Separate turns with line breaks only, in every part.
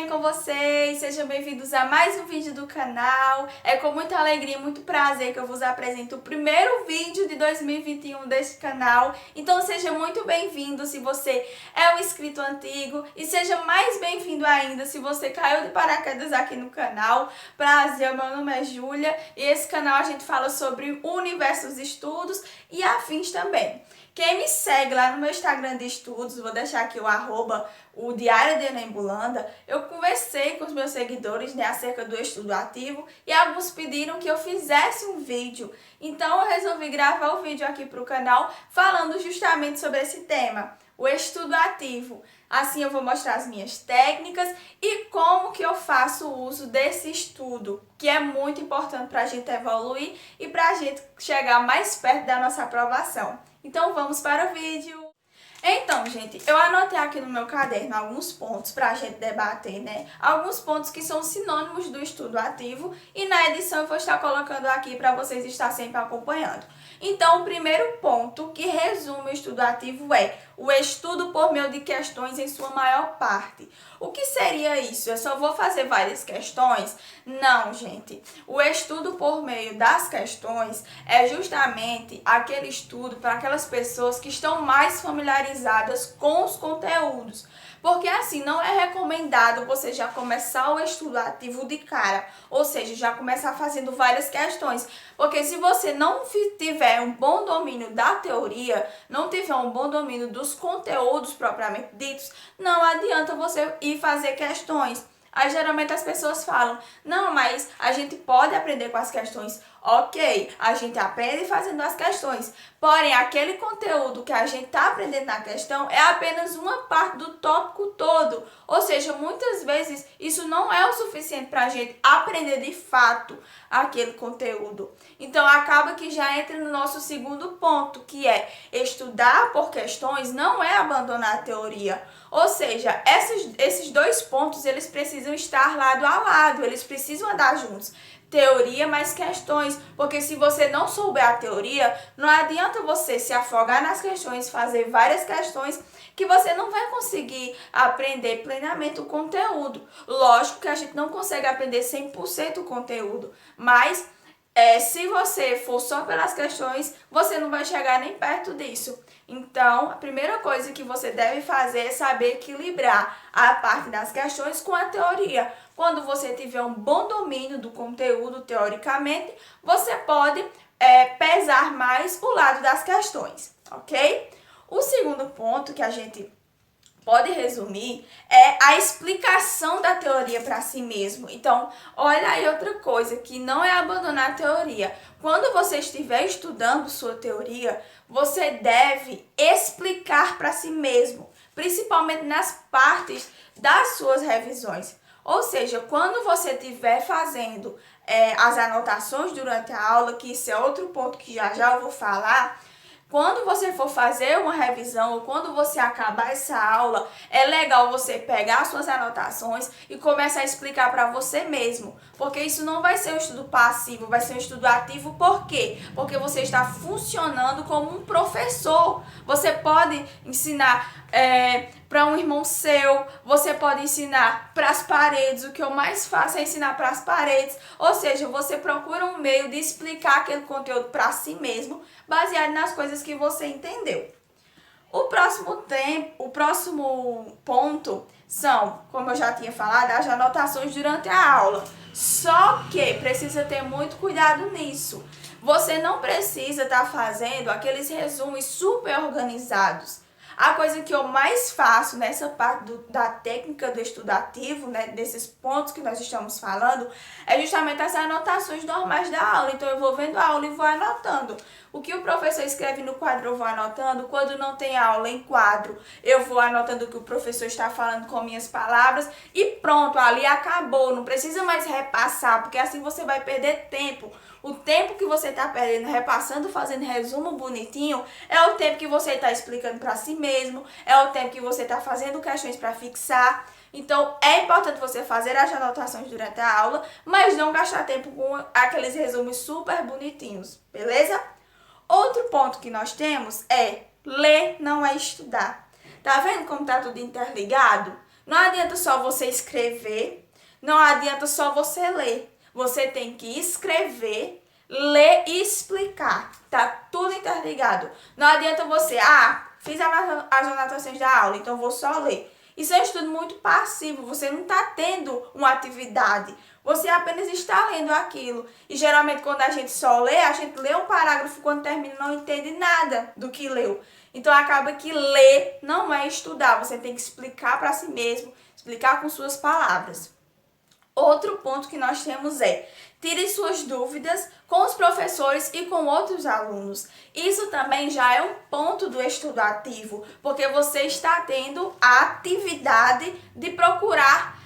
bem com vocês? Sejam bem-vindos a mais um vídeo do canal. É com muita alegria e muito prazer que eu vos apresento o primeiro vídeo de 2021 deste canal. Então seja muito bem-vindo se você é um inscrito antigo e seja mais bem-vindo ainda se você caiu de paraquedas aqui no canal. Prazer, meu nome é Júlia e esse canal a gente fala sobre o universo dos estudos e afins também. Quem me segue lá no meu Instagram de estudos, vou deixar aqui o Diário de Enembulanda, eu conversei com os meus seguidores, né, acerca do estudo ativo e alguns pediram que eu fizesse um vídeo. Então eu resolvi gravar o vídeo aqui para o canal falando justamente sobre esse tema, o estudo ativo. Assim eu vou mostrar as minhas técnicas e como que eu faço o uso desse estudo, que é muito importante para a gente evoluir e para a gente chegar mais perto da nossa aprovação. Então vamos para o vídeo! Então, gente, eu anotei aqui no meu caderno alguns pontos para a gente debater, né? Alguns pontos que são sinônimos do estudo ativo e na edição eu vou estar colocando aqui para vocês estar sempre acompanhando. Então, o primeiro ponto que resume o estudo ativo é o estudo por meio de questões em sua maior parte. O que seria isso? Eu só vou fazer várias questões? Não, gente. O estudo por meio das questões é justamente aquele estudo para aquelas pessoas que estão mais familiarizadas com os conteúdos. Porque assim, não é recomendado você já começar o estudo ativo de cara, ou seja, já começar fazendo várias questões. Porque se você não tiver um bom domínio da teoria, não tiver um bom domínio dos conteúdos propriamente ditos, não adianta você ir fazer questões. Aí geralmente as pessoas falam, não, mas a gente pode aprender com as questões. Ok, a gente aprende fazendo as questões, porém aquele conteúdo que a gente está aprendendo na questão é apenas uma parte do tópico todo. Ou seja, muitas vezes isso não é o suficiente para a gente aprender de fato aquele conteúdo. Então acaba que já entra no nosso segundo ponto, que é estudar por questões não é abandonar a teoria. Ou seja, esses dois pontos eles precisam estar lado a lado, eles precisam andar juntos. Teoria mais questões, porque se você não souber a teoria, não adianta você se afogar nas questões, fazer várias questões, que você não vai conseguir aprender plenamente o conteúdo. Lógico que a gente não consegue aprender 100% o conteúdo, mas se você for só pelas questões, você não vai chegar nem perto disso. Então, a primeira coisa que você deve fazer é saber equilibrar a parte das questões com a teoria. Quando você tiver um bom domínio do conteúdo teoricamente, você pode pesar mais o lado das questões, ok? O segundo ponto que a gente pode resumir é a explicação da teoria para si mesmo. Então, olha aí outra coisa, que não é abandonar a teoria. Quando você estiver estudando sua teoria, você deve explicar para si mesmo, principalmente nas partes das suas revisões. Ou seja, quando você estiver fazendo as anotações durante a aula, que isso é outro ponto que já eu vou falar, quando você for fazer uma revisão ou quando você acabar essa aula, é legal você pegar suas anotações e começar a explicar para você mesmo. Porque isso não vai ser um estudo passivo, vai ser um estudo ativo. Por quê? Porque você está funcionando como um professor. Você pode ensinar para um irmão seu, você pode ensinar para as paredes. O que eu mais faço é ensinar para as paredes. Ou seja, você procura um meio de explicar aquele conteúdo para si mesmo, baseado nas coisas que você entendeu. O próximo ponto são, como eu já tinha falado, as anotações durante a aula. Só que precisa ter muito cuidado nisso. Você não precisa estar fazendo aqueles resumos super organizados. A coisa que eu mais faço nessa parte da técnica do estudo ativo, né, desses pontos que nós estamos falando, é justamente as anotações normais da aula. Então eu vou vendo a aula e vou anotando. O que o professor escreve no quadro eu vou anotando. Quando não tem aula em quadro, eu vou anotando o que o professor está falando com minhas palavras e pronto, ali acabou. Não precisa mais repassar, porque assim você vai perder tempo. O tempo que você está perdendo repassando, fazendo resumo bonitinho, é o tempo que você está explicando para si mesmo, é o tempo que você está fazendo questões para fixar. Então, é importante você fazer as anotações durante a aula, mas não gastar tempo com aqueles resumos super bonitinhos, beleza? Outro ponto que nós temos é ler não é estudar. Tá vendo como tá tudo interligado? Não adianta só você escrever, não adianta só você ler. Você tem que escrever, ler e explicar. Tá tudo interligado. Não adianta você, fiz as anotações da aula, então vou só ler. Isso é um estudo muito passivo, você não está tendo uma atividade, você apenas está lendo aquilo. E geralmente quando a gente só lê, a gente lê um parágrafo, quando termina não entende nada do que leu. Então acaba que ler não é estudar, você tem que explicar para si mesmo, explicar com suas palavras. Outro ponto que nós temos é: tire suas dúvidas com os professores e com outros alunos. Isso também já é um ponto do estudo ativo, porque você está tendo a atividade de procurar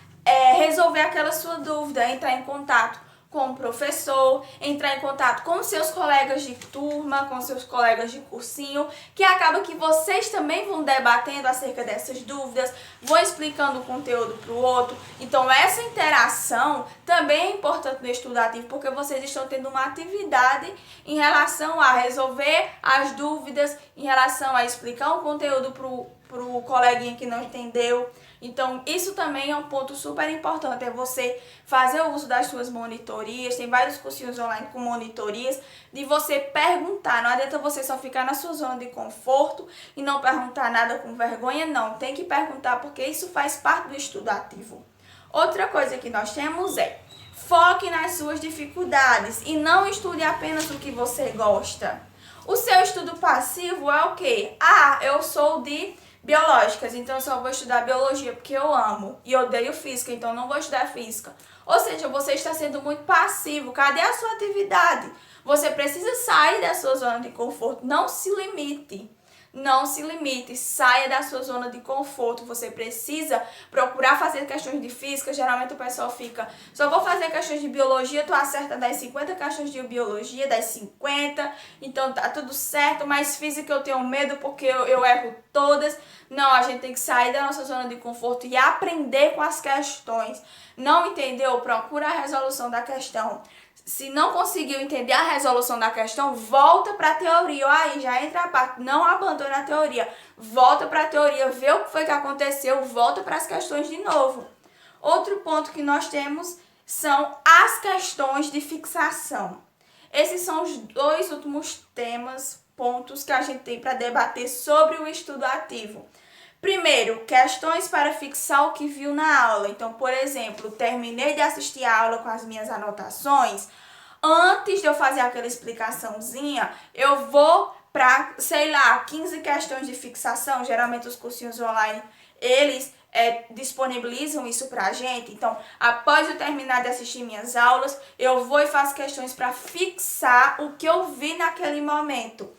resolver aquela sua dúvida, entrar em contato com o professor, entrar em contato com seus colegas de turma, com seus colegas de cursinho, que acaba que vocês também vão debatendo acerca dessas dúvidas, vão explicando o conteúdo para o outro. Então essa interação também é importante no estudo ativo, porque vocês estão tendo uma atividade em relação a resolver as dúvidas, em relação a explicar um conteúdo para o coleguinha que não entendeu. Então, isso também é um ponto super importante, é você fazer o uso das suas monitorias, tem vários cursinhos online com monitorias, de você perguntar, não adianta você só ficar na sua zona de conforto e não perguntar nada com vergonha, não, tem que perguntar porque isso faz parte do estudo ativo. Outra coisa que nós temos é: foque nas suas dificuldades e não estude apenas o que você gosta. O seu estudo passivo é o quê? Eu sou de biológicas, então eu só vou estudar biologia porque eu amo e odeio física, então não vou estudar física. Ou seja, você está sendo muito passivo. Cadê a sua atividade? Você precisa sair da sua zona de conforto. Não se limite. Não se limite, saia da sua zona de conforto. Você precisa procurar fazer questões de física. Geralmente o pessoal fica: só vou fazer questões de biologia, tu acerta das 50 questões de biologia, das 50, então tá tudo certo, mas física eu tenho medo porque eu erro todas. Não, a gente tem que sair da nossa zona de conforto e aprender com as questões. Não entendeu? Procura a resolução da questão. Se não conseguiu entender a resolução da questão, volta para a teoria. Aí já entra a parte, não abandona a teoria. Volta para a teoria, vê o que foi que aconteceu, volta para as questões de novo. Outro ponto que nós temos são as questões de fixação. Esses são os dois últimos pontos que a gente tem para debater sobre o estudo ativo. Primeiro, questões para fixar o que viu na aula. Então, por exemplo, terminei de assistir a aula com as minhas anotações. Antes de eu fazer aquela explicaçãozinha, eu vou para, 15 questões de fixação. Geralmente os cursinhos online, eles disponibilizam isso pra gente. Então, após eu terminar de assistir minhas aulas, eu vou e faço questões para fixar o que eu vi naquele momento.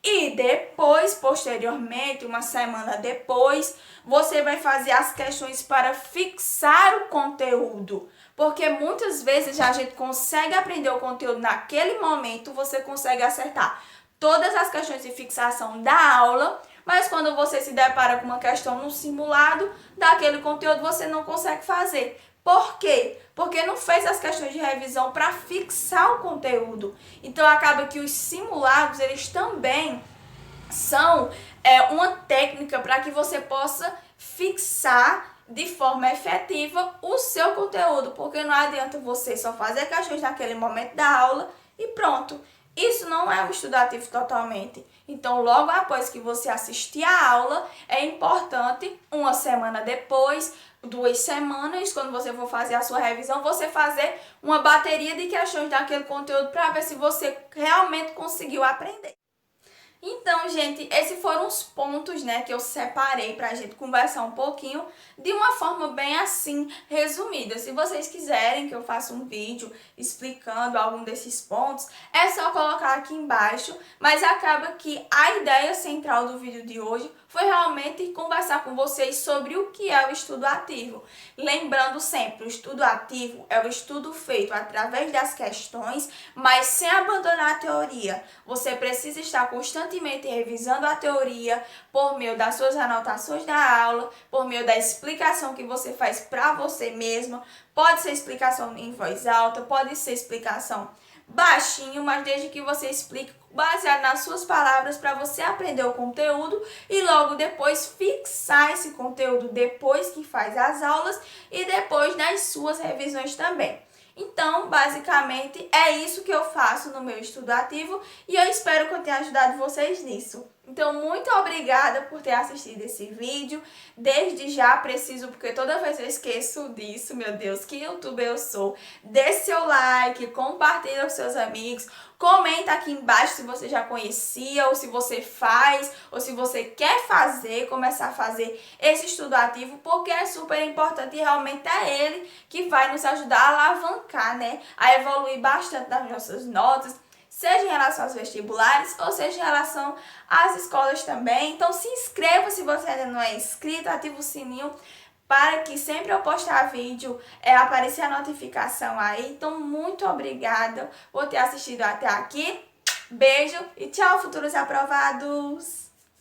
E depois, posteriormente, uma semana depois, você vai fazer as questões para fixar o conteúdo. Porque muitas vezes a gente consegue aprender o conteúdo naquele momento, você consegue acertar todas as questões de fixação da aula, mas quando você se depara com uma questão no simulado daquele conteúdo, você não consegue fazer. Por quê? Porque não fez as questões de revisão para fixar o conteúdo. Então acaba que os simulados, eles também são uma técnica para que você possa fixar de forma efetiva o seu conteúdo. Porque não adianta você só fazer questões naquele momento da aula e pronto. Isso não é um estudo ativo totalmente. Então, logo após que você assistir a aula, é importante, uma semana depois, 2 semanas, quando você for fazer a sua revisão, você fazer uma bateria de questões daquele conteúdo para ver se você realmente conseguiu aprender. Então, gente, esses foram os pontos, que eu separei pra gente conversar um pouquinho de uma forma bem assim, resumida. Se vocês quiserem que eu faça um vídeo explicando algum desses pontos, é só colocar aqui embaixo, mas acaba que a ideia central do vídeo de hoje foi realmente conversar com vocês sobre o que é o estudo ativo. Lembrando sempre, o estudo ativo é o estudo feito através das questões, mas sem abandonar a teoria. Você precisa estar constantemente revisando a teoria por meio das suas anotações da aula, por meio da explicação que você faz para você mesma. Pode ser explicação em voz alta, pode ser explicação baixinho, mas desde que você explique baseado nas suas palavras para você aprender o conteúdo e logo depois fixar esse conteúdo depois que faz as aulas e depois nas suas revisões também. Então, basicamente, é isso que eu faço no meu estudo ativo e eu espero que eu tenha ajudado vocês nisso. Então, muito obrigada por ter assistido esse vídeo. Desde já preciso, porque toda vez eu esqueço disso, meu Deus, que youtuber eu sou. Dê seu like, compartilha com seus amigos, comenta aqui embaixo se você já conhecia, ou se você faz, ou se você quer fazer, começar a fazer esse estudo ativo, porque é super importante e realmente é ele que vai nos ajudar a alavancar, né? A evoluir bastante nas nossas notas, seja em relação aos vestibulares ou seja em relação às escolas também. Então se inscreva se você ainda não é inscrito, ativa o sininho para que sempre eu postar vídeo, aparecer a notificação aí. Então muito obrigada por ter assistido até aqui. Beijo e tchau, futuros aprovados!